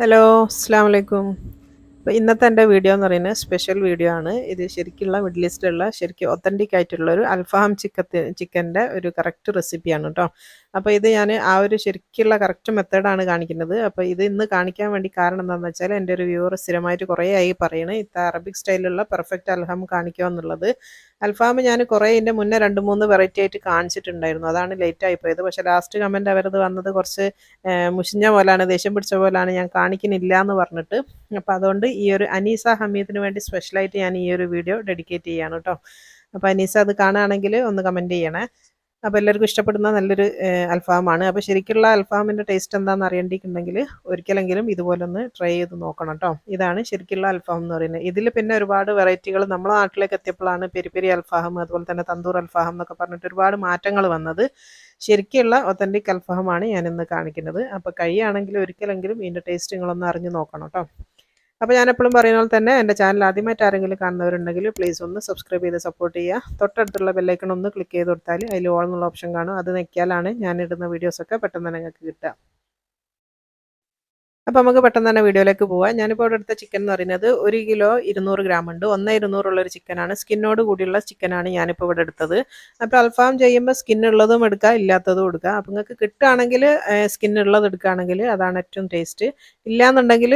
Hello, അസ്സാം വലൈക്കും. അപ്പോൾ ഇന്നത്തെ എൻ്റെ വീഡിയോ എന്ന് പറയുന്നത് സ്പെഷ്യൽ വീഡിയോ ആണ്. ഇത് ശരിക്കുള്ള മിഡിൽ ഈസ്റ്റിലുള്ള ശരിക്കും ഒത്തൻറ്റിക് ആയിട്ടുള്ളൊരു അൽഫാം ചിക്കൻ്റെ ഒരു കറക്റ്റ് റെസിപ്പിയാണ് കേട്ടോ. അപ്പോൾ ഇത് ഞാൻ ആ ഒരു ശരിക്കുള്ള കറക്റ്റ് മെത്തേഡാണ് കാണിക്കുന്നത്. അപ്പോൾ ഇത് ഇന്ന് കാണിക്കാൻ വേണ്ടി കാരണം എന്താണെന്ന് വെച്ചാൽ എൻ്റെ ഒരു വ്യൂവർ സ്ഥിരമായിട്ട് കുറേ ആയി പറയണേ അറബിക് സ്റ്റൈലിലുള്ള പെർഫെക്റ്റ് അൽഫാം കാണിക്കുക എന്നുള്ളത്. അൽഫാം ഞാൻ കുറേ ഇതിൻ്റെ മുന്നേ 2-3 വെറൈറ്റി ആയിട്ട് കാണിച്ചിട്ടുണ്ടായിരുന്നു. അതാണ് ലേറ്റ് ആയിപ്പോയത്. പക്ഷേ ലാസ്റ്റ് കമൻറ്റ് അവരത് വന്നത് കുറച്ച് മുഷിഞ്ഞ പോലാണ്, ദേഷ്യം പിടിച്ച പോലാണ്, ഞാൻ കാണിക്കുന്നില്ല എന്ന് പറഞ്ഞിട്ട്. അപ്പോൾ അതുകൊണ്ട് ഈ ഒരു അനീസ ഹമീദിന് വേണ്ടി സ്പെഷ്യലായിട്ട് ഞാൻ ഈ ഒരു വീഡിയോ ഡെഡിക്കേറ്റ് ചെയ്യാണ് കേട്ടോ. അപ്പോൾ അനീസ അത് കാണുകയാണെങ്കിൽ ഒന്ന് കമൻറ്റ് ചെയ്യണേ. അപ്പോൾ എല്ലാവർക്കും ഇഷ്ടപ്പെടുന്ന നല്ലൊരു അൽഫാമാണ്. അപ്പോൾ ശരിക്കുള്ള അൽഫാമിൻ്റെ ടേസ്റ്റ് എന്താണെന്ന് അറിയേണ്ടിയിട്ടുണ്ടെങ്കിൽ ഒരിക്കലെങ്കിലും ഇതുപോലെ ഒന്ന് ട്രൈ ചെയ്ത് നോക്കണം കേട്ടോ. ഇതാണ് ശരിക്കുള്ള അൽഫാം എന്ന് പറയുന്നത്. ഇതിൽ പിന്നെ ഒരുപാട് വെറൈറ്റികൾ നമ്മുടെ നാട്ടിലേക്ക് എത്തിയപ്പോഴാണ് പെരി പെരി അൽഫാം, അതുപോലെ തന്നെ തന്തൂർ അൽഫാം എന്നൊക്കെ പറഞ്ഞിട്ട് ഒരുപാട് മാറ്റങ്ങൾ വന്നത്. ശരിക്കുള്ള ഒത്തൻറ്റിക് അൽഫാമാണ് ഞാനിന്ന് കാണിക്കുന്നത്. അപ്പോൾ കഴിയുകയാണെങ്കിൽ ഒരിക്കലെങ്കിലും ഇതിൻ്റെ ടേസ്റ്റ് നിങ്ങളൊന്ന് അറിഞ്ഞ് നോക്കണം കേട്ടോ. അപ്പോൾ ഞാൻ എപ്പോഴും പറയുന്ന പോലെ തന്നെ എൻ്റെ ചാനൽ ആദ്യമായിട്ട് ആരെങ്കിലും കാണുന്നവരുണ്ടെങ്കിൽ പ്ലീസ് ഒന്ന് സബ്സ്ക്രൈബ് ചെയ്ത് സപ്പോർട്ട് ചെയ്യുക. തൊട്ടടുത്തുള്ള ബെല്ലൈക്കൺ ഒന്ന് ക്ലിക്ക് ചെയ്ത് കൊടുത്താൽ അതിൽ ഓൾ എന്നുള്ള ഓപ്ഷൻ കാണും. അത് ഞെക്കിയാലാണ് ഞാനിടുന്ന വീഡിയോസൊക്കെ പെട്ടെന്ന് തന്നെ നിങ്ങൾക്ക് കിട്ടുക. അപ്പോൾ നമുക്ക് പെട്ടെന്ന് തന്നെ വീഡിയോയിലേക്ക് പോകാം. ഞാനിപ്പോൾ ഇവിടെ എടുത്ത ചിക്കൻ എന്ന് പറയുന്നത് 1 കിലോ 200 ഗ്രാം ഉണ്ട്. 1/200 ഉള്ളൊരു ചിക്കനാണ്. സ്കിന്നോട് കൂടിയുള്ള ചിക്കനാണ് ഞാനിപ്പോൾ ഇവിടെ എടുത്തത്. അപ്പോൾ അൽഫാം ചെയ്യുമ്പോൾ സ്കിന്നുള്ളതും എടുക്കുക, ഇല്ലാത്തതും എടുക്കുക. അപ്പോൾ നിങ്ങൾക്ക് കിട്ടുകയാണെങ്കിൽ സ്കിന്നുള്ളത് എടുക്കുകയാണെങ്കിൽ അതാണ് ഏറ്റവും ടേസ്റ്റ്. ഇല്ലയെന്നുണ്ടെങ്കിൽ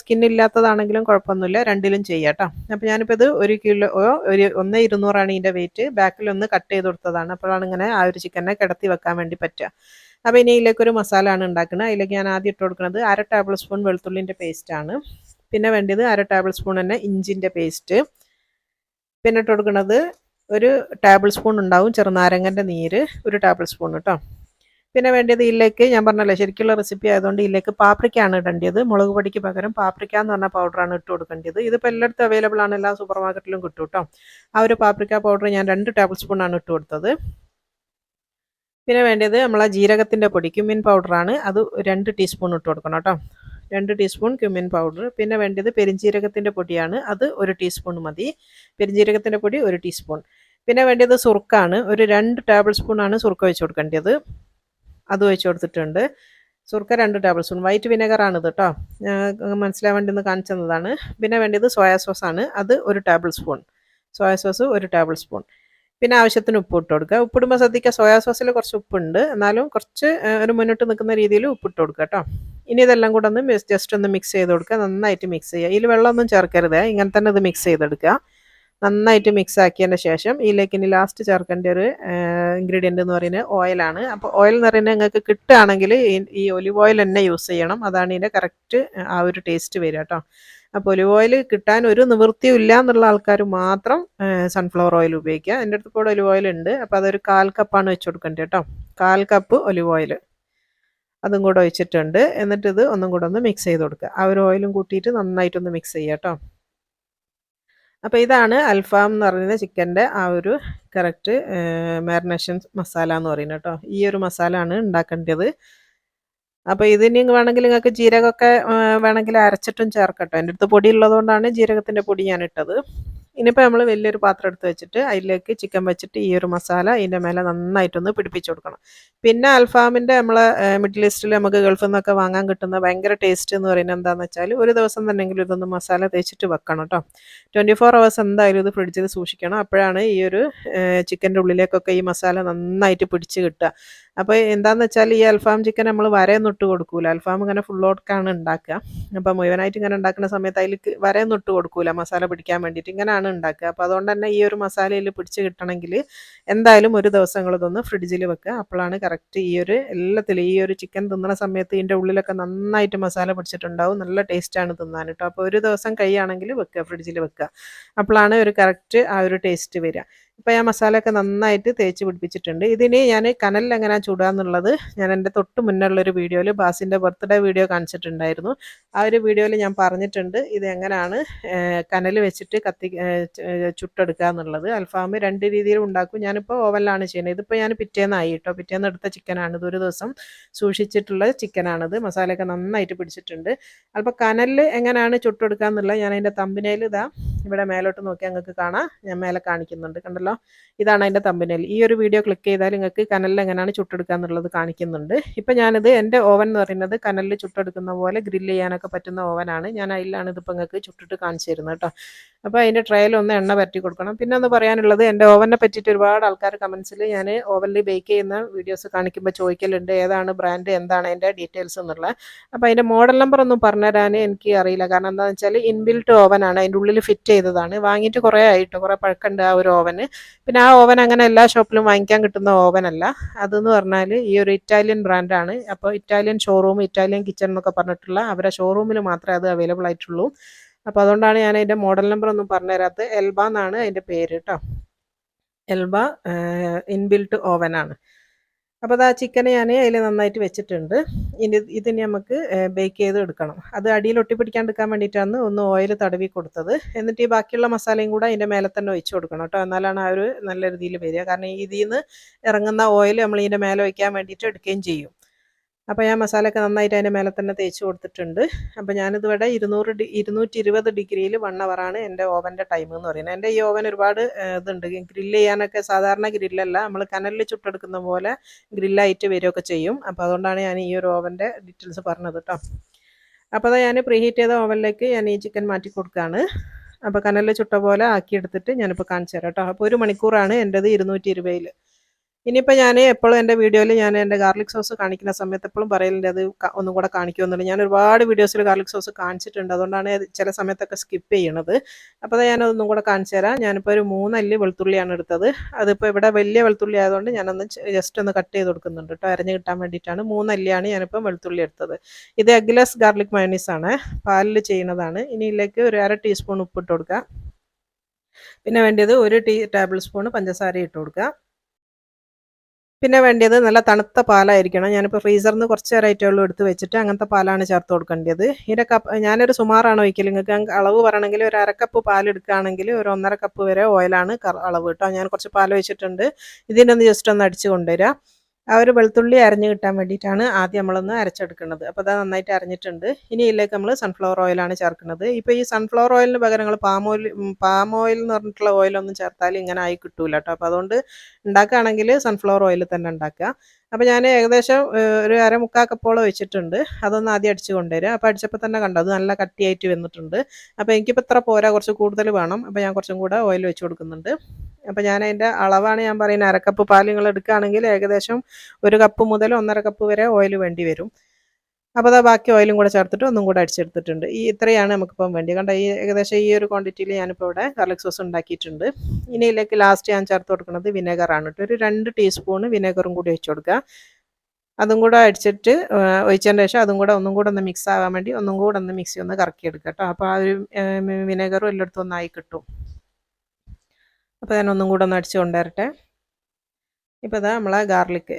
സ്കിന്നില്ലാത്തതാണെങ്കിലും കുഴപ്പമൊന്നുമില്ല, രണ്ടിലും ചെയ്യാം കേട്ടോ. അപ്പോൾ ഞാനിപ്പോൾ ഇത് 1 കിലോ 1/200 ഇതിൻ്റെ വെയിറ്റ്. ബാക്കിലൊന്ന് കട്ട് ചെയ്ത് കൊടുത്തതാണ്. അപ്പോഴാണ് ഇങ്ങനെ ആ ഒരു ചിക്കനെ കിടത്തി വെക്കാൻ വേണ്ടി പറ്റുക. അപ്പോൾ ഇനി ഇതിലേക്കൊരു മസാല ആണ് ഉണ്ടാക്കുന്നത്. അതിലേക്ക് ഞാൻ ആദ്യം ഇട്ട് കൊടുക്കുന്നത് 1/2 ടേബിൾ സ്പൂൺ വെളുത്തുള്ളിൻ്റെ പേസ്റ്റാണ്. പിന്നെ വേണ്ടത് 1/2 ടേബിൾ സ്പൂൺ തന്നെ ഇഞ്ചിൻ്റെ പേസ്റ്റ്. പിന്നെ ഇട്ട് കൊടുക്കുന്നത് 1 ടേബിൾ സ്പൂൺ ഉണ്ടാവും ചെറുനാരങ്ങൻ്റെ നീര്, 1 ടേബിൾ സ്പൂൺ കേട്ടോ. പിന്നെ വേണ്ടത് ഇതിലേക്ക് ഞാൻ പറഞ്ഞല്ലോ ശരിക്കുള്ള റെസിപ്പി ആയതുകൊണ്ട് ഇതിലേക്ക് പാപ്രിക്കയാണ് ഇടേണ്ടത്. മുളക് പൊടിക്ക് പകരം പാപ്രിക്ക എന്ന് പറഞ്ഞ പൗഡറാണ് ഇട്ട് കൊടുക്കേണ്ടത്. ഇതിപ്പോൾ എല്ലായിടത്തും അവൈലബിൾ ആണ്, എല്ലാ സൂപ്പർ മാർക്കറ്റിലും കിട്ടും കേട്ടോ. ആ ഒരു പാപ്രിക്ക പൗഡർ ഞാൻ 2 ടേബിൾ സ്പൂണാണ് ഇട്ട് കൊടുത്തത്. പിന്നെ വേണ്ടത് നമ്മളെ ജീരകത്തിൻ്റെ പൊടി ക്യുമിൻ പൗഡറാണ്. അത് 2 ടീസ്പൂൺ ഇട്ട് കൊടുക്കണം കേട്ടോ. 2 ടീസ്പൂൺ ക്യുമിൻ പൗഡർ. പിന്നെ വേണ്ടത് പെരിഞ്ജീരകത്തിൻ്റെ പൊടിയാണ്. അത് 1 ടീസ്പൂൺ മതി. പെരിഞ്ജീരകത്തിൻ്റെ പൊടി 1 ടീസ്പൂൺ. പിന്നെ വേണ്ടത് സുർക്കാണ്. ഒരു 2 ടേബിൾ സ്പൂണാണ് സുർക്ക ഒഴിച്ച് കൊടുക്കേണ്ടത്. അത് ഒഴിച്ച് കൊടുത്തിട്ടുണ്ട്. സുർക്ക 2 ടേബിൾ സ്പൂൺ. വൈറ്റ് വിനെഗറാണ് ഇത് കേട്ടോ, മനസ്സിലാൻ വേണ്ടി ഒന്ന് കാണിച്ചു തന്നതാണ്. പിന്നെ വേണ്ടത് സോയാ സോസാണ്. അത് 1 table spoon. Soya sauce 1 table spoon. പിന്നെ ആവശ്യത്തിന് ഉപ്പ് ഇട്ട് കൊടുക്കുക. ഉപ്പിടുമ്പോൾ ശ്രദ്ധിക്കുക, സോയാ സോസിൽ കുറച്ച് ഉപ്പുണ്ട്, എന്നാലും കുറച്ച് ഒരു മുന്നിട്ട് നിൽക്കുന്ന രീതിയിൽ ഉപ്പിട്ട് കൊടുക്കുക കേട്ടോ. ഇനി ഇതെല്ലാം കൂടെ ഒന്ന് ജസ്റ്റ് ഒന്ന് മിക്സ് ചെയ്ത് കൊടുക്കുക. നന്നായിട്ട് മിക്സ് ചെയ്യുക. ഇതിൽ വെള്ളമൊന്നും ചേർക്കരുത്, ഇങ്ങനെ തന്നെ ഇത് മിക്സ് ചെയ്തെടുക്കുക. നന്നായിട്ട് മിക്സ് ആക്കിയതിൻ്റെ ശേഷം ഇതിലേക്ക് ഇനി ലാസ്റ്റ് ചേർക്കേണ്ട ഒരു ഇൻഗ്രീഡിയൻ്റ് എന്ന് പറയുന്നത് ഓയിലാണ്. അപ്പോൾ ഓയിൽ എന്ന് പറയുന്നത് നിങ്ങൾക്ക് കിട്ടുകയാണെങ്കിൽ ഈ ഒലിവ് ഓയിൽ തന്നെ യൂസ് ചെയ്യണം. അതാണ് ഇതിൻ്റെ കറക്റ്റ് ആ ഒരു ടേസ്റ്റ് വരിക കേട്ടോ. അപ്പോൾ ഒലിവ് ഓയിൽ കിട്ടാൻ ഒരു നിവൃത്തിയും ഇല്ല എന്നുള്ള ആൾക്കാർ മാത്രം സൺഫ്ലവർ ഓയിൽ ഉപയോഗിക്കുക. എൻ്റെ അടുത്ത് കൂടെ ഒലിവ് ഓയിൽ ഉണ്ട്. അപ്പോൾ അതൊരു 1/4 കപ്പാണ് വെച്ച് കൊടുക്കേണ്ടത് കേട്ടോ. 1/4 കപ്പ് ഒലിവ് ഓയിൽ അതും കൂടെ ഒഴിച്ചിട്ടുണ്ട്. എന്നിട്ട് ഇത് ഒന്നും കൂടെ ഒന്ന് മിക്സ് ചെയ്ത് കൊടുക്കുക. ആ ഒരു ഓയിലും കൂട്ടിയിട്ട് നന്നായിട്ടൊന്ന് മിക്സ് ചെയ്യുക കേട്ടോ. അപ്പോൾ ഇതാണ് അൽഫാം എന്ന് പറയുന്നത് ചിക്കൻ്റെ ആ ഒരു കറക്റ്റ് മാരിനേഷൻ മസാല എന്ന് പറയുന്നത് കേട്ടോ. ഈ ഒരു മസാല ആണ് ഉണ്ടാക്കേണ്ടത്. അപ്പോൾ ഇതിന് വേണമെങ്കിൽ നിങ്ങൾക്ക് ജീരകമൊക്കെ വേണമെങ്കിൽ അരച്ചിട്ടും ചേർക്കട്ടോ. എൻ്റെ അടുത്ത് പൊടി ഉള്ളതുകൊണ്ടാണ് ജീരകത്തിൻ്റെ പൊടി ഞാൻ ഇട്ടത്. ഇനിയിപ്പോൾ നമ്മൾ വലിയൊരു പാത്രം എടുത്ത് വെച്ചിട്ട് അതിലേക്ക് ചിക്കൻ വെച്ചിട്ട് ഈ ഒരു മസാല ഇതിൻ്റെ മേലെ നന്നായിട്ടൊന്ന് പിടിപ്പിച്ച് കൊടുക്കണം. പിന്നെ അൽഫാമിൻ്റെ നമ്മളെ മിഡിൽ ഈസ്റ്റിൽ നമുക്ക് ഗൾഫിൽ നിന്നൊക്കെ വാങ്ങാൻ കിട്ടുന്ന ഭയങ്കര ടേസ്റ്റ് എന്ന് പറയുന്നത് എന്താണെന്ന് വെച്ചാൽ ഒരു ദിവസം തന്നെങ്കിലും ഇതൊന്ന് മസാല തേച്ചിട്ട് വെക്കണം കേട്ടോ. 24 hours എന്തായാലും ഇത് ഫ്രിഡ്ജിൽ സൂക്ഷിക്കണം. അപ്പോഴാണ് ഈ ഒരു ചിക്കൻ്റെ ഉള്ളിലേക്കൊക്കെ ഈ മസാല നന്നായിട്ട് പിടിച്ച് കിട്ടുക. അപ്പോൾ എന്താണെന്ന് വെച്ചാൽ ഈ അൽഫാം ചിക്കൻ നമ്മൾ വരയൊന്നും ഇട്ട് കൊടുക്കൂല. അൽഫാം ഇങ്ങനെ ഫുള്ളോട്ടാണ് ഉണ്ടാക്കുക. അപ്പോൾ മുഴുവനായിട്ട് ഇങ്ങനെ ഉണ്ടാക്കുന്ന സമയത്ത് അതിൽ വരയൊന്നും ഇട്ട് കൊടുക്കൂല, മസാല പിടിക്കാൻ വേണ്ടിയിട്ട് ഇങ്ങനെയാണ് ഉണ്ടാക്കുക. അപ്പോൾ അതുകൊണ്ട് തന്നെ ഈ ഒരു മസാലയിൽ പിടിച്ച് കിട്ടണമെങ്കിൽ എന്തായാലും ഒരു ദിവസം ഇതൊന്ന് ഫ്രിഡ്ജിൽ വെക്കുക. അപ്പോഴാണ് കറക്റ്റ് ഈ ഒരു എല്ലാത്തിലും ഈ ഒരു ചിക്കൻ തിന്നുന്ന സമയത്ത് ഇതിൻ്റെ ഉള്ളിലൊക്കെ നന്നായിട്ട് മസാല പിടിച്ചിട്ടുണ്ടാവും. നല്ല ടേസ്റ്റാണ് തിന്നാൻ കേട്ടോ. അപ്പോൾ ഒരു ദിവസം കഴിയുകയാണെങ്കിൽ വെക്കുക, ഫ്രിഡ്ജിൽ വെക്കുക. അപ്പോഴാണ് ഒരു കറക്റ്റ് ആ ഒരു ടേസ്റ്റ് വരിക. ഇപ്പോൾ ഞാൻ മസാലയൊക്കെ നന്നായിട്ട് തേച്ച് പിടിപ്പിച്ചിട്ടുണ്ട്. ഇതിന് ഞാൻ കനലിൽ എങ്ങനെയാണ് ചുടുക എന്നുള്ളത് ഞാൻ എൻ്റെ തൊട്ട് മുന്നുള്ളൊരു വീഡിയോയിൽ ബാസിൻ്റെ ബർത്ത്ഡേ വീഡിയോ കാണിച്ചിട്ടുണ്ടായിരുന്നു. ആ ഒരു വീഡിയോയിൽ ഞാൻ പറഞ്ഞിട്ടുണ്ട് ഇത് എങ്ങനെയാണ് കനൽ വെച്ചിട്ട് ചുട്ടെടുക്കുക എന്നുള്ളത്. അൽഫാം 2 രീതിയിലും ഉണ്ടാക്കും. ഞാനിപ്പോൾ ഓവനിലാണ് ചെയ്യുന്നത്. ഇതിപ്പോൾ ഞാൻ പിറ്റേന്നായി കേട്ടോ. പിറ്റേന്ന് എടുത്ത ചിക്കനാണ്. ഇതൊരു ദിവസം സൂക്ഷിച്ചിട്ടുള്ള ചിക്കനാണിത്. മസാലയൊക്കെ നന്നായിട്ട് പിടിച്ചിട്ടുണ്ട്. അപ്പോൾ കനലിൽ എങ്ങനെയാണ് ചുട്ടെടുക്കുക എന്നുള്ളത് ഞാൻ അതിൻ്റെ തമ്പിനയിൽ ഇതാ ഇവിടെ മേലോട്ട് നോക്കിയാൽ നിങ്ങൾക്ക് കാണാം, ഞാൻ മേലെ കാണിക്കുന്നുണ്ട്, കണ്ടല്ലോ. ഇതാണ് അതിൻ്റെ തമ്പനയിൽ. ഈ ഒരു വീഡിയോ ക്ലിക്ക് ചെയ്താൽ നിങ്ങൾക്ക് കനലിൽ എങ്ങനെയാണ് ചുട്ടെടുക്കുക എന്നുള്ളത് കാണിക്കുന്നുണ്ട്. ഇപ്പം ഞാനിത് എൻ്റെ ഓവൻ എന്ന് പറയുന്നത് കനലിൽ ചുട്ടെടുക്കുന്ന പോലെ ഗ്രില്ല് ചെയ്യാനൊക്കെ പറ്റുന്ന ഓവനാണ്. ഞാൻ അതിലാണ് ഇതിപ്പോൾ നിങ്ങൾക്ക് ചുട്ടിട്ട് കാണിച്ചു തരുന്നത് കേട്ടോ. അപ്പോൾ അതിൻ്റെ ട്രയൽ ഒന്ന് എണ്ണ പരട്ടി കൊടുക്കണം. പിന്നെ ഒന്ന് പറയാനുള്ളത്, എൻ്റെ ഓവനെ പറ്റിയിട്ട് ഒരുപാട് ആൾക്കാർ കമൻസിൽ ഞാൻ ഓവനിൽ ബേക്ക് ചെയ്യുന്ന വീഡിയോസ് കാണിക്കുമ്പോൾ ചോദിക്കലുണ്ട് ഏതാണ് ബ്രാൻഡ്, എന്താണ് അതിൻ്റെ ഡീറ്റെയിൽസ് എന്നുള്ളത്. അപ്പോൾ അതിൻ്റെ മോഡൽ നമ്പർ ഒന്നും പറഞ്ഞുതരാൻ എനിക്ക് അറിയില്ല. കാരണം എന്താണെന്ന് വെച്ചാൽ ഇൻബിൽറ്റ് ഓവനാണ്, അതിൻ്റെ ഉള്ളിൽ ഫിറ്റ് ചെയ്തതാണ്. വാങ്ങിയിട്ട് കുറേ ആയിട്ട്, കുറേ പഴക്കമുണ്ട് ആ ഒരു ഓവന്. പിന്നെ ആ ഓവൻ അങ്ങനെ എല്ലാ ഷോപ്പിലും വാങ്ങിക്കാൻ കിട്ടുന്ന ഓവനല്ല. അതെന്ന് പറഞ്ഞാൽ ഈ ഒരു ഇറ്റാലിയൻ ബ്രാൻഡാണ്. അപ്പോൾ ഇറ്റാലിയൻ ഷോറൂം, ഇറ്റാലിയൻ കിച്ചൺ എന്നൊക്കെ പറഞ്ഞിട്ടുള്ള അവരുടെ ഷോറൂമിൽ മാത്രമേ അത് അവൈലബിൾ ആയിട്ടുള്ളൂ. അപ്പോൾ അതുകൊണ്ടാണ് ഞാൻ അതിൻ്റെ മോഡൽ നമ്പർ ഒന്നും പറഞ്ഞു തരാത്തത്. എൽബ എന്നാണ് അതിൻ്റെ പേര് കേട്ടോ. എൽബ ഇൻബിൽറ്റ് ഓവനാണ്. അപ്പോൾ അത് ആ ചിക്കൻ ഞാൻ അതിൽ നന്നായിട്ട് വെച്ചിട്ടുണ്ട്. ഇതിന് നമുക്ക് ബേക്ക് ചെയ്ത് എടുക്കണം. അത് അടിയിൽ ഒട്ടിപ്പിടിക്കാണ്ടിരിക്കാൻ വേണ്ടിയിട്ടാണ് ഒന്ന് ഓയിൽ തടവി കൊടുത്തത്. എന്നിട്ട് ഈ ബാക്കിയുള്ള മസാലയും കൂടെ അതിൻ്റെ മേലെ തന്നെ ഒഴിച്ച് കൊടുക്കണം കേട്ടോ. എന്നാലാണ് ആ ഒരു നല്ല രീതിയിൽ വരിക. കാരണം ഇതിൽ നിന്ന് ഇറങ്ങുന്ന ഓയിൽ നമ്മൾ ഇതിൻ്റെ മേലെ വയ്ക്കാൻ വേണ്ടിയിട്ട് എടുക്കുകയും ചെയ്യും. അപ്പോൾ ഞാൻ മസാലയൊക്കെ നന്നായിട്ട് അതിൻ്റെ മേലെ തന്നെ തേച്ച് കൊടുത്തിട്ടുണ്ട്. അപ്പോൾ ഞാനിതിവിടെ 220 ഡിഗ്രിയിൽ 1 ഹവറാണ് എൻ്റെ ഓവൻ്റെ ടൈം എന്ന് പറയുന്നത്. എൻ്റെ ഈ ഓവൻ ഒരുപാട് ഇതുണ്ട്, ഗ്രില്ല് ചെയ്യാനൊക്കെ. സാധാരണ ഗ്രില്ലല്ല, നമ്മൾ കനലിൽ ചുട്ടെടുക്കുന്ന പോലെ ഗ്രില്ലായിട്ട് വരികയൊക്കെ ചെയ്യും. അപ്പോൾ അതുകൊണ്ടാണ് ഞാൻ ഈ ഒരു ഓവൻ്റെ ഡീറ്റെയിൽസ് പറഞ്ഞത് കേട്ടോ. അപ്പോൾ അത് ഞാൻ പ്രീഹീറ്റ് ചെയ്ത ഓവനിലേക്ക് ഞാൻ ഈ ചിക്കൻ മാറ്റി കൊടുക്കുകയാണ്. അപ്പോൾ കനലിൽ ചുട്ട പോലെ ആക്കിയെടുത്തിട്ട് ഞാനിപ്പോൾ കാണിച്ചു തരാം കേട്ടോ. അപ്പോൾ 1 മണിക്കൂറാണ് എൻ്റെത് 220-ൽ. ഇനിയിപ്പോൾ ഞാൻ എപ്പോഴും എൻ്റെ വീഡിയോയിൽ ഞാൻ എൻ്റെ ഗാർലിക് സോസ് കാണിക്കുന്ന സമയത്ത് എപ്പോഴും പറയലുണ്ട് അത് ഒന്നും കൂടെ കാണിക്കുമെന്നുള്ളത്. ഞാൻ ഒരുപാട് വീഡിയോസിൽ ഗാർലിക് സോസ് കാണിച്ചിട്ടുണ്ട്, അതുകൊണ്ടാണ് ചില സമയത്തൊക്കെ സ്കിപ്പ് ചെയ്യണത്. അപ്പോൾ അത് ഞാനതൊന്നും കൂടെ കാണിച്ചു തരാം. ഞാനിപ്പോൾ ഒരു 3 അല്ലി വെളുത്തുള്ളിയാണ് എടുത്തത്. അതിപ്പോൾ ഇവിടെ വലിയ വെളുത്തുള്ളി ആയതുകൊണ്ട് ഞാനൊന്ന് ജസ്റ്റ് ഒന്ന് കട്ട് ചെയ്ത് കൊടുക്കുന്നുണ്ട് കേട്ടോ, അരഞ്ഞ് കിട്ടാൻ വേണ്ടിയിട്ടാണ്. 3 അല്ലിയാണ് ഞാനിപ്പോൾ വെളുത്തുള്ളി എടുത്തത്. ഇത് എഗ്ലെസ് ഗാർലിക് മയോണീസാണ്, പാലിൽ ചെയ്യുന്നതാണ്. ഇനി ഇതിലേക്ക് ഒരു 1/2 ടീസ്പൂൺ ഉപ്പിട്ട് കൊടുക്കുക. പിന്നെ വേണ്ടത് 1 ടേബിൾ സ്പൂൺ പഞ്ചസാര ഇട്ട് കൊടുക്കുക. പിന്നെ വേണ്ടത് നല്ല തണുത്ത പാലായിരിക്കണം. ഞാനിപ്പോൾ ഫ്രീസറിൽ നിന്ന് കുറച്ച് നേരമായിട്ടേ ഉള്ളൂ എടുത്ത് വെച്ചിട്ട്, അങ്ങനത്തെ പാലാണ് ചേർത്ത് കൊടുക്കേണ്ടത്. ഇതിൻ്റെ ഞാനൊരു സുമാറാണ് ഒഴിക്കൽ. നിങ്ങൾക്ക് അളവ് പറയണമെങ്കിൽ ഒരു 1/2 കപ്പ് പാൽ എടുക്കുകയാണെങ്കിൽ ഒരു 1.5 കപ്പ് വരെ ഓയിലാണ് അളവ് കേട്ടോ. ഞാൻ കുറച്ച് പാൽ ഒഴിച്ചിട്ടുണ്ട്. ഇതിനൊന്ന് ജസ്റ്റ് ഒന്ന് അടിച്ച് കൊണ്ടുവരിക. ആ ഒരു വെളുത്തുള്ളി അരഞ്ഞ് കിട്ടാൻ വേണ്ടിയിട്ടാണ് ആദ്യം നമ്മളൊന്ന് അരച്ചെടുക്കുന്നത്. അപ്പോൾ അത് നന്നായിട്ട് അരഞ്ഞിട്ടുണ്ട്. ഇനി ഇതിലേക്ക് നമ്മൾ സൺഫ്ലവർ ഓയിലാണ് ചേർക്കുന്നത്. ഇപ്പോൾ ഈ സൺഫ്ലവർ ഓയിലിന് പകരം നിങ്ങൾ പാം ഓയിൽ എന്ന് പറഞ്ഞിട്ടുള്ള ഓയിലൊന്നും ചേർത്താൽ ഇങ്ങനെ ആയി കിട്ടൂല കേട്ടോ. അപ്പോൾ അതുകൊണ്ട് ഉണ്ടാക്കുകയാണെങ്കിൽ സൺഫ്ലവർ ഓയിൽ തന്നെ ഉണ്ടാക്കുക. അപ്പോൾ ഞാൻ ഏകദേശം ഒരു 1/4 കപ്പോളം ഒഴിച്ചിട്ടുണ്ട്. അതൊന്ന് ആദ്യം അടിച്ച് കൊണ്ടുവരിക. അപ്പോൾ അടിച്ചപ്പോൾ തന്നെ കണ്ടോ അത് നല്ല കട്ടിയായിട്ട് വന്നിട്ടുണ്ട്. അപ്പോൾ എനിക്കിപ്പോൾ ഇത്ര പോരാ, കുറച്ച് കൂടുതൽ വേണം. അപ്പോൾ ഞാൻ കുറച്ചും കൂടെ ഓയിൽ വെച്ച് കൊടുക്കുന്നുണ്ട്. അപ്പോൾ ഞാൻ അതിൻ്റെ അളവാണ് ഞാൻ പറയുന്നത്. 1/2 കപ്പ് പാൽ നിങ്ങൾ എടുക്കുകയാണെങ്കിൽ ഏകദേശം 1 കപ്പ് മുതൽ 1.5 കപ്പ് വരെ ഓയിൽ വേണ്ടി വരും. അപ്പോൾ അത് ബാക്കി ഓയിലും കൂടെ ചേർത്തിട്ട് ഒന്നും കൂടെ അടിച്ചെടുത്തിട്ടുണ്ട്. ഇത്രയാണ് നമുക്കിപ്പം വേണ്ടി. കണ്ട ഏകദേശം ഈ ഒരു ക്വാണ്ടിറ്റിയിൽ ഞാനിപ്പോൾ ഇവിടെ ഗാർലിക് സോസ് ഉണ്ടാക്കിയിട്ടുണ്ട്. ഇനി ഇതിലേക്ക് ലാസ്റ്റ് ഞാൻ ചേർത്ത് കൊടുക്കുന്നത് വിനെഗറാണ് കേട്ടോ. ഒരു 2 ടീസ്പൂൺ വിനെഗറും കൂടി ഒഴിച്ച് കൊടുക്കുക. അതും കൂടെ അടിച്ചിട്ട് ഒഴിച്ചതിന് ശേഷം അതും കൂടെ ഒന്നും കൂടെ ഒന്ന് മിക്സ് ആകാൻ വേണ്ടി ഒന്നും കൂടെ ഒന്ന് മിക്സി ഒന്ന് കറക്കിയെടുക്കുക കേട്ടോ. അപ്പോൾ ആ ഒരു വിനെഗറും എല്ലായിടത്തും ഒന്നായി കിട്ടും. അപ്പോൾ ഞാൻ ഒന്നും കൂടെ ഒന്ന് അടിച്ച് കൊണ്ടുവരട്ടെ. ഇപ്പോൾ ഇതാ നമ്മളെ ഗാർലിക്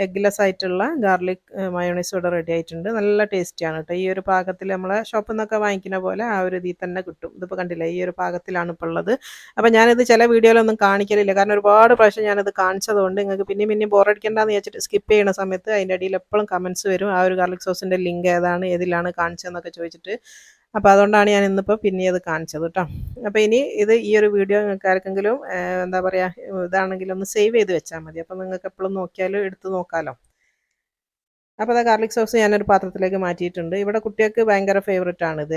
എഗ്ലെസ് ആയിട്ടുള്ള ഗാർലിക് മയോണൈസ് ഇവിടെ റെഡി ആയിട്ടുണ്ട്. നല്ല ടേസ്റ്റിയാണ് കേട്ടോ. ഈ ഒരു പാകത്തിൽ നമ്മളെ ഷോപ്പിൽ നിന്നൊക്കെ വാങ്ങിക്കുന്ന പോലെ ആ ഒരു ഇതിൽ തന്നെ കിട്ടും. ഇതിപ്പോൾ കണ്ടില്ലേ, ഈ ഒരു പാകത്തിലാണ് ഇപ്പോൾ ഉള്ളത്. അപ്പോൾ ഞാനിത് ചില വീഡിയോയിലൊന്നും കാണിക്കലില്ല, കാരണം ഒരുപാട് പ്രാവശ്യം ഞാനത് കാണിച്ചതുകൊണ്ട് നിങ്ങൾക്ക് പിന്നെയും ബോറടിക്കേണ്ടെന്ന് വെച്ചിട്ട് സ്കിപ്പ് ചെയ്യുന്ന സമയത്ത് അതിൻ്റെ അടിയിൽ എപ്പോഴും കമൻസ് വരും, ആ ഒരു ഗാർലിക് സോസിൻ്റെ ലിങ്ക് ഏതാണ്, ഏതിലാണ് കാണിച്ചതെന്നൊക്കെ ചോദിച്ചിട്ട്. അപ്പോൾ അതുകൊണ്ടാണ് ഞാൻ ഇന്നിപ്പോൾ പിന്നെ അത് കാണിച്ചത് കേട്ടോ. അപ്പോൾ ഇനി ഈ ഒരു വീഡിയോ നിങ്ങൾക്ക് ആർക്കെങ്കിലും എന്താ പറയുക ഇതാണെങ്കിലും ഒന്ന് സേവ് ചെയ്ത് വെച്ചാൽ മതി. അപ്പോൾ നിങ്ങൾക്ക് എപ്പോഴും നോക്കിയാലും എടുത്ത് നോക്കാമല്ലോ. അപ്പോൾ അത് ഗാർലിക് സോസ് ഞാനൊരു പാത്രത്തിലേക്ക് മാറ്റിയിട്ടുണ്ട്. ഇവിടെ കുട്ടികൾക്ക് ഭയങ്കര ഫേവററ്റ് ആണ് ഇത്,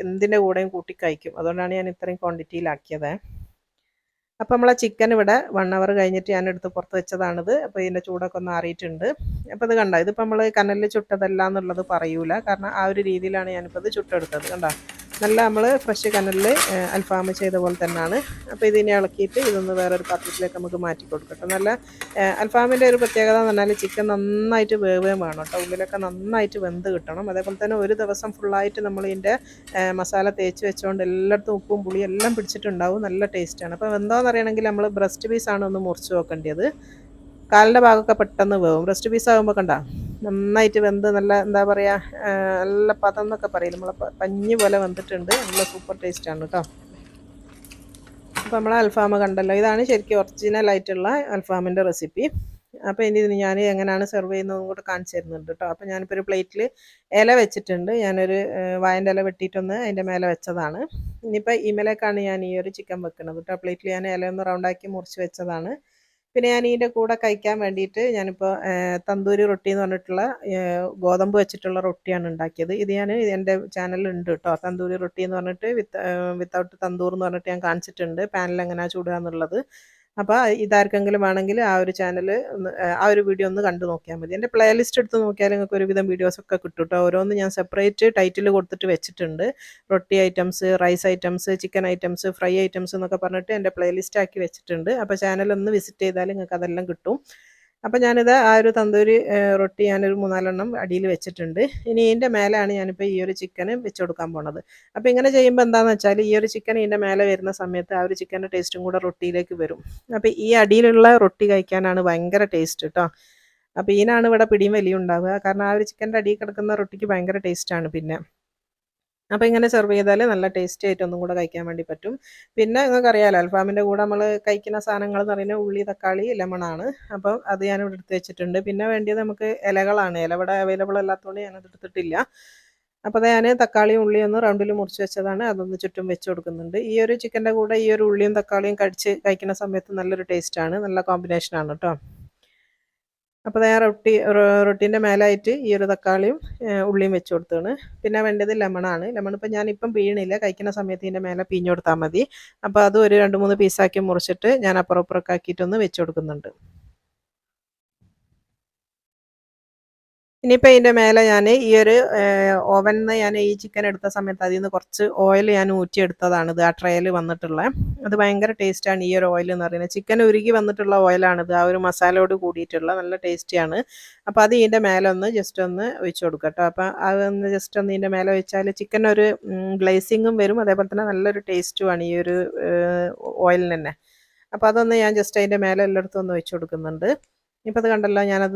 എന്തിൻ്റെ കൂടെയും കൂട്ടി കഴിക്കും. അതുകൊണ്ടാണ് ഞാൻ ഇത്രയും ക്വാണ്ടിറ്റിയിലാക്കിയത്. അപ്പോൾ നമ്മളെ ചിക്കൻ ഇവിടെ 1 അവർ കഴിഞ്ഞിട്ട് ഞാൻ എടുത്ത് പുറത്ത് വെച്ചതാണിത്. അപ്പോൾ ഇതിൻ്റെ ചൂടൊക്കെ ഒന്ന് ആറിയിട്ടുണ്ട്. അപ്പോൾ ഇത് കണ്ടോ, ഇതിപ്പോൾ നമ്മൾ കനലിൽ ചുട്ടതല്ല എന്നുള്ളത് പറയൂല, കാരണം ആ ഒരു രീതിയിലാണ് ഞാനിപ്പോൾ ഇത് ചുട്ടെടുത്തത്. കണ്ടോ, നല്ല നമ്മൾ ഫ്രഷ് കനലിൽ അൽഫാം ചെയ്ത പോലെ തന്നെയാണ്. അപ്പോൾ ഇതിനെ ഇളക്കിയിട്ട് ഇതൊന്ന് വേറൊരു പാത്രത്തിലേക്ക് നമുക്ക് മാറ്റി കൊടുക്കട്ടെ. നല്ല അൽഫാമിൻ്റെ ഒരു പ്രത്യേകത എന്ന് പറഞ്ഞാൽ ചിക്കൻ നന്നായിട്ട് വേവുകയും വേണം കേട്ടോ. ഉള്ളിലൊക്കെ നന്നായിട്ട് വെന്ത് കിട്ടണം. അതേപോലെ തന്നെ ഒരു ദിവസം ഫുള്ളായിട്ട് നമ്മൾ ഇതിൻ്റെ മസാല തേച്ച് വെച്ചുകൊണ്ട് എല്ലായിടത്തും ഉപ്പും പുളിയും എല്ലാം പിടിച്ചിട്ടുണ്ടാവും. നല്ല ടേസ്റ്റാണ്. അപ്പോൾ എന്താണെന്ന് അറിയണമെങ്കിൽ നമ്മൾ ബ്രസ്റ്റ് പീസാണ് ഒന്ന് മുറിച്ച് വെക്കേണ്ടത്. കാലിൻ്റെ ഭാഗമൊക്കെ പെട്ടെന്ന് വേവും. ബ്രസ്റ്റ് പീസ് ആകുമ്പോൾ കണ്ട നന്നായിട്ട് വെന്ത് നല്ല എന്താ പറയുക നല്ല പതം എന്നൊക്കെ പറയും, നമ്മളെ പഞ്ഞി പോലെ വെന്തിട്ടുണ്ട്. നല്ല സൂപ്പർ ടേസ്റ്റാണ് കേട്ടോ. അപ്പോൾ നമ്മൾ അൽഫാം കണ്ടല്ലോ, ഇതാണ് ശരിക്കും ഒറിജിനൽ ആയിട്ടുള്ള അൽഫാമിൻ്റെ റെസിപ്പി. അപ്പോൾ ഇനി ഇത് ഞാൻ എങ്ങനെയാണ് സെർവ് ചെയ്യുന്നതും കൂടെ കാണിച്ചു തരുന്നുണ്ട് കേട്ടോ. അപ്പോൾ ഞാനിപ്പോൾ ഒരു പ്ലേറ്റിൽ ഇല വെച്ചിട്ടുണ്ട്. ഞാനൊരു വാഴൻ്റെ ഇല വെട്ടിയിട്ടൊന്ന് അതിൻ്റെ മേലെ വെച്ചതാണ്. ഇനിയിപ്പോൾ ഇമലേക്കാണ് ഞാൻ ഈ ഒരു ചിക്കൻ വെക്കുന്നത് കേട്ടോ. പ്ലേറ്റിൽ ഞാൻ ഇല ഒന്ന് റൗണ്ടാക്കി മുറിച്ച് വെച്ചതാണ്. പിന്നെ ഞാൻ ഇതിൻ്റെ കൂടെ കഴിക്കാൻ വേണ്ടിയിട്ട് ഞാനിപ്പോൾ തന്തൂരി റൊട്ടി എന്ന് പറഞ്ഞിട്ടുള്ള ഗോതമ്പ് വെച്ചിട്ടുള്ള റൊട്ടിയാണ് ഉണ്ടാക്കിയത്. ഇത് ഞാൻ എൻ്റെ ചാനലിൽ ഉണ്ട് കേട്ടോ. തന്തൂരി റൊട്ടി എന്ന് പറഞ്ഞിട്ട് വിത്തൗട്ട് തന്തൂർ എന്ന് പറഞ്ഞിട്ട് ഞാൻ കാണിച്ചിട്ടുണ്ട് പാനിൽ എങ്ങനെയാണ് ചൂടുക എന്നുള്ളത്. അപ്പോൾ ഇതാർക്കെങ്കിലും വേണമെങ്കിൽ ആ ഒരു ചാനൽ ഒന്ന് ആ ഒരു വീഡിയോ ഒന്ന് കണ്ടു നോക്കിയാൽ മതി. എൻ്റെ പ്ലേലിസ്റ്റ് എടുത്ത് നോക്കിയാൽ നിങ്ങൾക്ക് ഒരുവിധം വീഡിയോസൊക്കെ കിട്ടും കേട്ടോ. ഓരോന്ന് ഞാൻ സെപ്പറേറ്റ് ടൈറ്റിൽ കൊടുത്തിട്ട് വെച്ചിട്ടുണ്ട്. റൊട്ടി items, rice items, chicken items, fry items എന്നൊക്കെ പറഞ്ഞിട്ട് എൻ്റെ പ്ലേലിസ്റ്റ് ആക്കി വെച്ചിട്ടുണ്ട്. അപ്പോൾ ചാനൽ ഒന്ന് വിസിറ്റ് ചെയ്താൽ നിങ്ങൾക്ക് അതെല്ലാം കിട്ടും. അപ്പോൾ ഞാനിത് ആ ഒരു തന്തൂരി റൊട്ടി ഞാനൊരു 3-4 അടിയിൽ വെച്ചിട്ടുണ്ട്. ഇനി ഇതിൻ്റെ മേലെയാണ് ഞാനിപ്പോൾ ഈ ഒരു ചിക്കന് വെച്ച് കൊടുക്കാൻ പോണത്. അപ്പോൾ ഇങ്ങനെ ചെയ്യുമ്പോൾ എന്താണെന്ന് വെച്ചാൽ ഈ ഒരു ചിക്കൻ ഇതിൻ്റെ മേലെ വരുന്ന സമയത്ത് ആ ഒരു ചിക്കൻ്റെ ടേസ്റ്റും കൂടെ റൊട്ടിയിലേക്ക് വരും. അപ്പോൾ ഈ അടിയിലുള്ള റൊട്ടി കഴിക്കാനാണ് ഭയങ്കര ടേസ്റ്റ് കേട്ടോ. അപ്പോൾ ഇതിനാണ് ഇവിടെ പിടിയും വലിയും ഉണ്ടാവുക. കാരണം ആ ഒരു ചിക്കൻ്റെ അടിയിൽ കിടക്കുന്ന റൊട്ടിക്ക് ഭയങ്കര ടേസ്റ്റാണ്. പിന്നെ അപ്പോൾ ഇങ്ങനെ സെർവ് ചെയ്താൽ നല്ല ടേസ്റ്റി ആയിട്ട് ഒന്നും കൂടെ കഴിക്കാൻ വേണ്ടി പറ്റും. പിന്നെ നിങ്ങൾക്കറിയാമല്ലോ അൽഫാമിൻ്റെ കൂടെ നമ്മൾ കഴിക്കുന്ന സാധനങ്ങൾ എന്ന് പറയുന്നത് ഉള്ളി, തക്കാളി, ലെമണാണ്. അപ്പോൾ അത് ഞാനിവിടെ എടുത്ത് വെച്ചിട്ടുണ്ട്. പിന്നെ വേണ്ടിയത് നമുക്ക് ഇലകളാണ്. ഇല ഇവിടെ അവൈലബിൾ അല്ലാത്തതുകൊണ്ട് ഞാനത് എടുത്തിട്ടില്ല. അപ്പോൾ അത് ഞാൻ തക്കാളിയും ഉള്ളിയും ഒന്ന് റൗണ്ടിൽ മുറിച്ച് വെച്ചതാണ്. അതൊന്ന് ചുറ്റും വെച്ച് കൊടുക്കുന്നുണ്ട്. ഈ ഒരു ചിക്കൻ്റെ കൂടെ ഈ ഒരു ഉള്ളിയും തക്കാളിയും കഴിക്കുന്ന സമയത്ത് നല്ലൊരു ടേസ്റ്റാണ്, നല്ല കോമ്പിനേഷനാണ് കേട്ടോ. അപ്പോൾ ഞാൻ റൊട്ടീൻ്റെ മേലായിട്ട് ഈ ഒരു തക്കാളിയും ഉള്ളിയും വെച്ച് കൊടുത്താണ്. പിന്നെ വേണ്ടത് ലെമണാണ്. ലെമൺ ഇപ്പോൾ ഞാനിപ്പം പിഴിയണില്ല, കഴിക്കുന്ന സമയത്ത് ഇതിൻ്റെ മേലെ പിഴിഞ്ഞ് കൊടുത്താൽ മതി. അപ്പോൾ അത് ഒരു 2-3 പീസാക്കി മുറിച്ചിട്ട് ഞാൻ അപ്പുറം ഇപ്പുറമൊക്കെ ആക്കിയിട്ടൊന്ന് വെച്ച് കൊടുക്കുന്നുണ്ട്. ഇനിയിപ്പോൾ ഇതിൻ്റെ മേലെ ഞാൻ ഈ ഒരു ഓവനിൽ നിന്ന് ഞാൻ ഈ ചിക്കൻ എടുത്ത സമയത്ത് അതിൽ നിന്ന് കുറച്ച് ഓയിൽ ഞാൻ ഊറ്റിയെടുത്തതാണിത്, ആ ട്രേയിൽ വന്നിട്ടുള്ള. അത് ഭയങ്കര ടേസ്റ്റാണ് ഈ ഒരു ഓയിൽ എന്ന് പറയുന്നത്. ചിക്കൻ ഉരുകി വന്നിട്ടുള്ള ഓയിലാണിത്, ആ ഒരു മസാലയോട് കൂടിയിട്ടുള്ള നല്ല ടേസ്റ്റിയാണ്. അപ്പോൾ അത് ഇതിൻ്റെ മേലെ ഒന്ന് ജസ്റ്റ് ഒന്ന് ഒഴിച്ച് കൊടുക്കുക കേട്ടോ. അപ്പോൾ അതൊന്ന് ജസ്റ്റ് ഒന്ന് ഇതിൻ്റെ മേലെ ഒഴിച്ചാൽ ചിക്കൻ ഒരു ഗ്ലേസിങ്ങും വരും, അതേപോലെ തന്നെ നല്ലൊരു ടേസ്റ്റുമാണ് ഈ ഒരു ഓയിലിന് തന്നെ. അപ്പോൾ അതൊന്ന് ഞാൻ ജസ്റ്റ് അതിൻ്റെ മേലെ എല്ലായിടത്തും ഒന്ന് ഒഴിച്ച് കൊടുക്കുന്നുണ്ട്. ഇപ്പോൾ ഇത് കണ്ടല്ലോ, ഞാനത്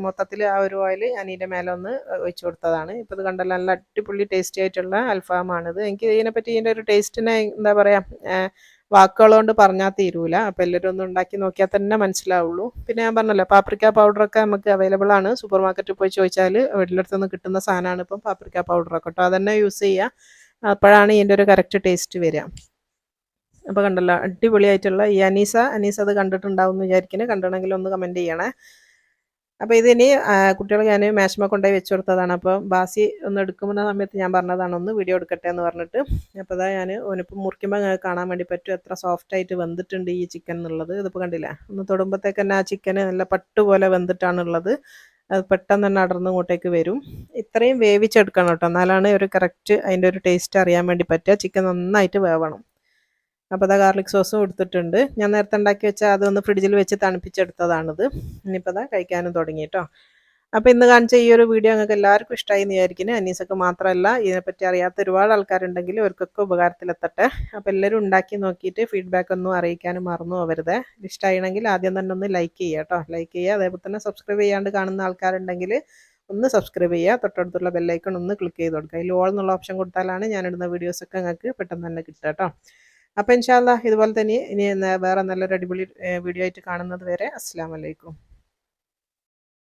മൊത്തത്തിൽ ആ ഒരു ഓയിൽ ഞാൻ ഇതിൻ്റെ മേലെ ഒന്ന് ഒഴിച്ച് കൊടുത്തതാണ്. ഇപ്പോൾ ഇത് കണ്ടല്ലോ, നല്ല അടിപൊളി ടേസ്റ്റി ആയിട്ടുള്ള അൽഫാമാണിത്. എനിക്ക് ഇതിനെപ്പറ്റി ഇതിൻ്റെ ഒരു ടേസ്റ്റിനെ എന്താ പറയുക, വാക്കുകൾ പറഞ്ഞാൽ തീരൂല. അപ്പോൾ എല്ലാവരും ഒന്ന് ഉണ്ടാക്കി നോക്കിയാൽ തന്നെ മനസ്സിലാവുള്ളൂ. പിന്നെ ഞാൻ പറഞ്ഞല്ലോ പാപ്രിക്ക പൗഡറൊക്കെ നമുക്ക് അവൈലബിൾ ആണ്. സൂപ്പർ മാർക്കറ്റിൽ പോയി ചോദിച്ചാൽ വീട്ടിലടുത്തുനിന്ന് കിട്ടുന്ന സാധനമാണ് ഇപ്പം പാപ്രിക്ക പൗഡറൊക്കെ കേട്ടോ. അതന്നെ യൂസ് ചെയ്യുക, അപ്പോഴാണ് ഇതിൻ്റെ ഒരു കറക്റ്റ് ടേസ്റ്റ് വരിക. അപ്പോൾ കണ്ടല്ലോ അടിപൊളിയായിട്ടുള്ള ഈ അനീസ് അത് കണ്ടിട്ടുണ്ടാവും എന്ന് വിചാരിക്കുന്നത്. കണ്ടിട്ടുണ്ടെങ്കിൽ ഒന്ന് കമൻറ്റ് ചെയ്യണേ. അപ്പോൾ ഇതിനി കുട്ടികൾ ഞാൻ മേശമ കൊണ്ടുപോയി വെച്ച് കൊടുത്തതാണ്. അപ്പോൾ ബാസി ഒന്ന് എടുക്കുന്ന സമയത്ത് ഞാൻ പറഞ്ഞതാണ് ഒന്ന് വീഡിയോ എടുക്കട്ടെ എന്ന് പറഞ്ഞിട്ട്. അപ്പോൾ അതാ ഞാൻ ഓനിപ്പോൾ മുറിക്കുമ്പോൾ കാണാൻ വേണ്ടി പറ്റും എത്ര സോഫ്റ്റായിട്ട് വെന്തിട്ടുണ്ട് ഈ ചിക്കൻ എന്നുള്ളത്. ഇതിപ്പോൾ കണ്ടില്ല, ഒന്ന് തൊടുമ്പോഴത്തേക്ക് തന്നെ ആ ചിക്കന് നല്ല പട്ട് പോലെ വെന്തിട്ടാണുള്ളത്. അത് പെട്ടെന്ന് തന്നെ അടർന്ന് ഇങ്ങോട്ടേക്ക് വരും. ഇത്രയും വേവിച്ചെടുക്കണം കേട്ടോ, എന്നാലാണ് ഒരു കറക്റ്റ് അതിൻ്റെ ഒരു ടേസ്റ്റ് അറിയാൻ വേണ്ടി പറ്റുക. ചിക്കൻ നന്നായിട്ട് വേവണം. അപ്പോൾ അതാ ഗാർലിക് സോസും എടുത്തിട്ടുണ്ട്. ഞാൻ നേരത്തെ ഉണ്ടാക്കി വെച്ചാൽ അതൊന്ന് ഫ്രിഡ്ജിൽ വെച്ച് തണുപ്പിച്ചെടുത്തതാണിത്. ഇനിയിപ്പോൾ അതാ കഴിക്കാനും തുടങ്ങി കേട്ടോ. അപ്പോൾ ഇന്ന് കാണിച്ച ഈ ഒരു വീഡിയോ നിങ്ങൾക്ക് എല്ലാവർക്കും ഇഷ്ടമായി എന്ന് വിചാരിക്കുന്നു. അനീസൊക്കെ മാത്രമല്ല, ഇതിനെപ്പറ്റി അറിയാത്ത ഒരുപാട് ആൾക്കാരുണ്ടെങ്കിൽ അവർക്കൊക്കെ ഉപകാരത്തിലെത്തട്ടെ. അപ്പോൾ എല്ലാവരും ഉണ്ടാക്കി നോക്കിയിട്ട് ഫീഡ്ബാക്ക് ഒന്നും അറിയിക്കാനും മറന്നു പോകരുത്. ഇഷ്ടമാണെങ്കിൽ ആദ്യം തന്നെ ഒന്ന് ലൈക്ക് ചെയ്യുക കേട്ടോ. ലൈക്ക് ചെയ്യുക, അതേപോലെ തന്നെ സബ്സ്ക്രൈബ് ചെയ്യാണ്ട് കാണുന്ന ആൾക്കാരുണ്ടെങ്കിൽ ഒന്ന് സബ്സ്ക്രൈബ് ചെയ്യുക. തൊട്ടടുത്തുള്ള ബെല്ലൈക്കൺ ഒന്ന് ക്ലിക്ക് ചെയ്ത് കൊടുക്കുക. അതിൽ ഓൾ എന്നുള്ള ഓപ്ഷൻ കൊടുത്താലാണ് ഞാനിടുന്ന വീഡിയോസൊക്കെ നിങ്ങൾക്ക് പെട്ടെന്ന് തന്നെ കിട്ടുക കേട്ടോ. അപ്പോൾ ഇൻഷാ അല്ലാഹ് ഇതുപോലെ തന്നെ ഇനി വേറെ നല്ലൊരു അടിപൊളി വീഡിയോ ആയിട്ട് കാണുന്നത് വരെ അസ്സലാമു അലൈക്കും.